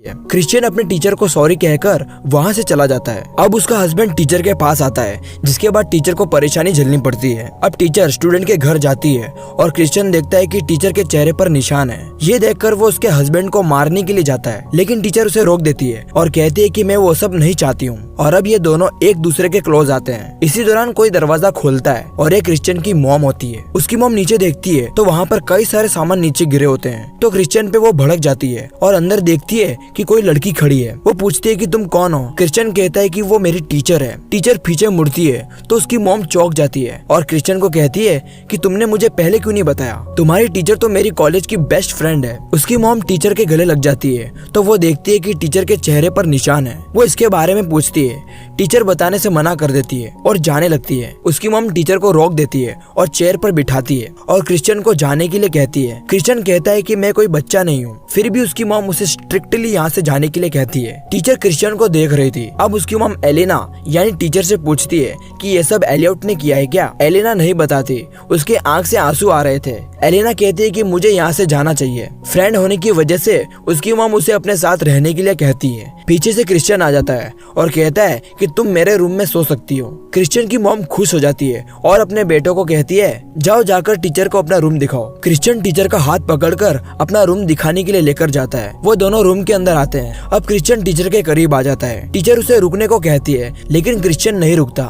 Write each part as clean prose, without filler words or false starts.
Christian अपने teacher को sorry कहकर वहाँ से चला जाता है। अब उसका हस्बैंड टीचर के पास आता है, जिसके बाद टीचर को परेशानी झेलनी पड़ती है। अब टीचर स्टूडेंट के घर जाती है और क्रिश्चियन देखता है कि टीचर के चेहरे पर निशान है। ये देखकर वो उसके हस्बैंड को मारने के लिए जाता है, लेकिन टीचर उसे रोक देती है और कहती है कि मैं वो सब नहीं चाहती हूँ। और अब ये दोनों एक दूसरे के क्लोज आते हैं। इसी दौरान कोई दरवाजा खोलता है और एक क्रिश्चियन की मॉम होती है। उसकी मॉम नीचे देखती है तो वहाँ पर कई सारे सामान नीचे गिरे होते हैं। तो क्रिश्चियन पे वो भड़क जाती है और अंदर देखती है कि कोई लड़की खड़ी है। वो पूछती है कि तुम कौन हो। क्रिश्चियन कहता है कि वो मेरी टीचर है। टीचर पीछे मुड़ती है तो उसकी मॉम चौंक जाती है और क्रिश्चियन को कहती है कि तुमने मुझे पहले क्यों नहीं बताया, तुम्हारी टीचर तो मेरी कॉलेज की बेस्ट फ्रेंड है। उसकी मॉम टीचर के गले लग जाती है तो वो देखती है कि टीचर के चेहरे पर निशान है। वो इसके बारे में पूछती है, टीचर बताने से मना कर देती है और जाने लगती है। उसकी मॉम टीचर को रोक देती है और चेयर पर बिठाती है और क्रिश्चियन को जाने के लिए कहती है। क्रिश्चियन कहता है कि मैं कोई बच्चा नहीं हूँ, फिर भी उसकी मॉम उसे स्ट्रिक्टली यहाँ से जाने के लिए कहती है। टीचर क्रिश्चियन को देख रही थी। अब उसकी मॉम एलेना यानी टीचर से पूछती है कि ये सब एलियट ने किया है क्या। एलेना नहीं बताती, उसके आंख से आंसू आ रहे थे। एलेना कहती है कि मुझे यहाँ से जाना चाहिए। फ्रेंड होने की वजह से उसकी मॉम उसे अपने साथ रहने के लिए कहती है। पीछे से क्रिश्चियन आ जाता है और कहता है कि तुम मेरे रूम में सो सकती हो। क्रिश्चियन की मॉम खुश हो जाती है और अपने बेटों को कहती है जाओ जाकर टीचर को अपना रूम दिखाओ। क्रिश्चियन टीचर का हाथ पकड़कर अपना रूम दिखाने के लिए लेकर जाता है। वो दोनों रूम के अंदर आते हैं। अब क्रिश्चियन टीचर के करीब आ जाता है। टीचर उसे रुकने को कहती है, लेकिन क्रिश्चियन नहीं रुकता।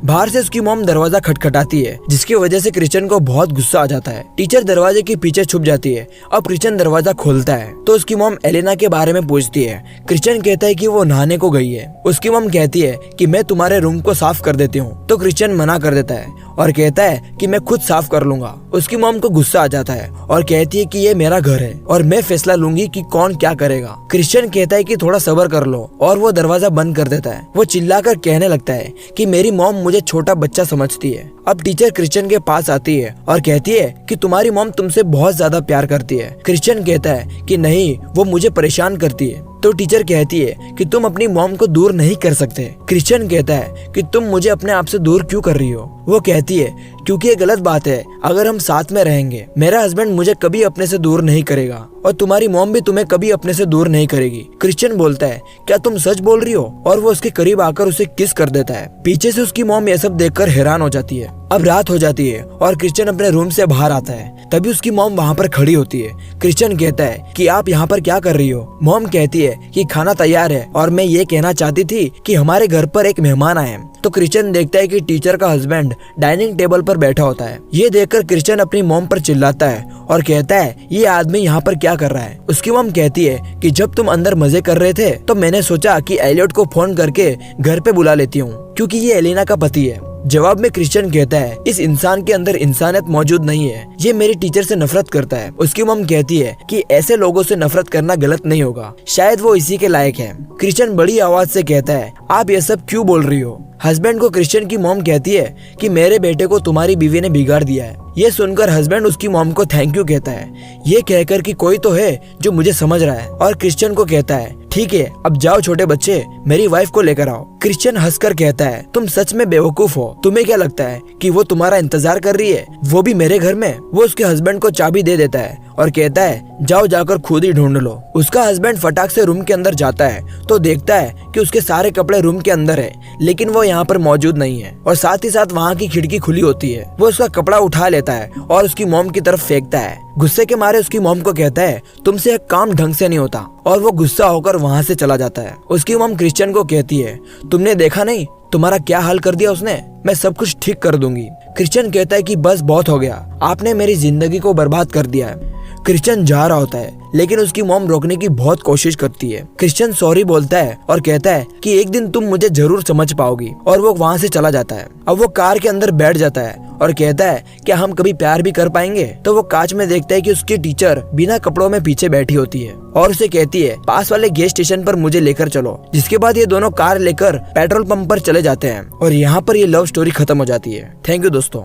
बाहर से उसकी मॉम दरवाजा खटखटाती है, जिसकी वजह से क्रिश्चियन को बहुत गुस्सा आ जाता है। टीचर दरवाजे के पीछे छुप जाती है। अब क्रिश्चियन दरवाजा खोलता है तो उसकी मॉम एलेना के बारे में पूछती है। क्रिश्चियन कहता है कि वो नहाने को गई है। उसकी मॉम कहती है कि मैं तुम्हारे रूम को साफ कर देती हूँ, तो क्रिश्चियन मना कर देता है और कहता है कि मैं खुद साफ कर लूंगा। उसकी मॉम को गुस्सा आ जाता है और कहती है कि ये मेरा घर है और मैं फैसला लूंगी कि कौन क्या करेगा। क्रिश्चियन कहता है कि थोड़ा सब्र कर लो और वो दरवाजा बंद कर देता है। वो चिल्लाकर कहने लगता है कि मेरी मॉम मुझे छोटा बच्चा समझती है। अब टीचर क्रिश्चियन के पास आती है और कहती है कि तुम्हारी मॉम तुमसे बहुत ज्यादा प्यार करती है। क्रिश्चियन कहता है कि नहीं, वो मुझे परेशान करती है। तो टीचर कहती है कि तुम अपनी मॉम को दूर नहीं कर सकते। क्रिश्चियन कहता है कि तुम मुझे अपने आप से दूर क्यों कर रही हो। वो कहती है क्योंकि ये गलत बात है, अगर हम साथ में रहेंगे मेरा हस्बैंड मुझे कभी अपने से दूर नहीं करेगा और तुम्हारी मॉम भी तुम्हें कभी अपने से दूर नहीं करेगी। क्रिश्चियन बोलता है क्या तुम सच बोल रही हो, और वो उसके करीब आकर उसे किस कर देता है। पीछे से उसकी मॉम ये सब देखकर हैरान हो जाती है। अब रात हो जाती है और क्रिश्चियन अपने रूम से बाहर आता है। तभी उसकी मॉम वहाँ पर खड़ी होती है। क्रिश्चियन कहता है कि आप यहाँ पर क्या कर रही हो। मॉम कहती है कि खाना तैयार है और मैं ये कहना चाहती थी कि हमारे घर पर एक मेहमान आए। तो क्रिश्चियन देखता है कि टीचर का हस्बैंड डाइनिंग टेबल पर बैठा होता है। ये देखकर क्रिश्चियन अपनी मॉम पर चिल्लाता है और कहता है ये आदमी यहाँ पर क्या कर रहा है। उसकी मॉम कहती है कि जब तुम अंदर मजे कर रहे थे तो मैंने सोचा कि एलियट को फोन करके घर पे बुला लेती हूँ, क्योंकि ये एलेना का पति है। जवाब में क्रिश्चियन कहता है इस इंसान के अंदर इंसानियत मौजूद नहीं है, ये मेरी टीचर से नफरत करता है। उसकी मॉम कहती है कि ऐसे लोगों से नफरत करना गलत नहीं होगा, शायद वो इसी के लायक है। क्रिश्चियन बड़ी आवाज से कहता है आप ये सब क्यों बोल रही हो। हस्बैंड को क्रिश्चियन की मॉम कहती है कि मेरे बेटे को तुम्हारी बीवी ने बिगाड़ दिया है। ये सुनकर हस्बैंड उसकी मॉम को थैंक यू कहता है, ये कहकर कि कोई तो है जो मुझे समझ रहा है। और क्रिश्चियन को कहता है ठीक है, अब जाओ छोटे बच्चे, मेरी वाइफ को लेकर आओ। क्रिश्चियन हंसकर कहता है तुम सच में बेवकूफ हो, तुम्हें क्या लगता है कि वो तुम्हारा इंतजार कर रही है, वो भी मेरे घर में। वो उसके हस्बैंड को चाबी दे देता है और कहता है जाओ जाकर खुद ही ढूंढ लो। उसका हस्बैंड फटाक से रूम के अंदर जाता है तो देखता है कि उसके सारे कपड़े रूम के अंदर है, लेकिन वो यहाँ पर मौजूद नहीं है और साथ ही साथ वहाँ की खिड़की खुली होती है। वो उसका कपड़ा उठा लेता है और उसकी मॉम की तरफ फेंकता है। गुस्से के मारे उसकी मॉम को कहता है तुमसे एक काम ढंग से नहीं होता, और वो गुस्सा होकर वहाँ से चला जाता है। उसकी मॉम क्रिश्चियन को कहती है तुमने देखा नहीं तुम्हारा क्या हाल कर दिया उसने, मैं सब कुछ ठीक कर दूंगी। क्रिश्चियन कहता है कि बस बहुत हो गया, आपने मेरी जिंदगी को बर्बाद कर दिया है। क्रिश्चियन जा रहा होता है, लेकिन उसकी मॉम रोकने की बहुत कोशिश करती है। क्रिश्चियन सॉरी बोलता है और कहता है कि एक दिन तुम मुझे जरूर समझ पाओगी, और वो वहाँ से चला जाता है। अब वो कार के अंदर बैठ जाता है और कहता है क्या हम कभी प्यार भी कर पाएंगे। तो वो कांच में देखता है कि उसकी टीचर बिना कपड़ों में पीछे बैठी होती है और उसे कहती है पास वाले गैस स्टेशन पर मुझे लेकर चलो। जिसके बाद ये दोनों कार लेकर पेट्रोल पंप पर चले जाते हैं और यहाँ पर ये लव स्टोरी खत्म हो जाती है। थैंक यू दोस्तों।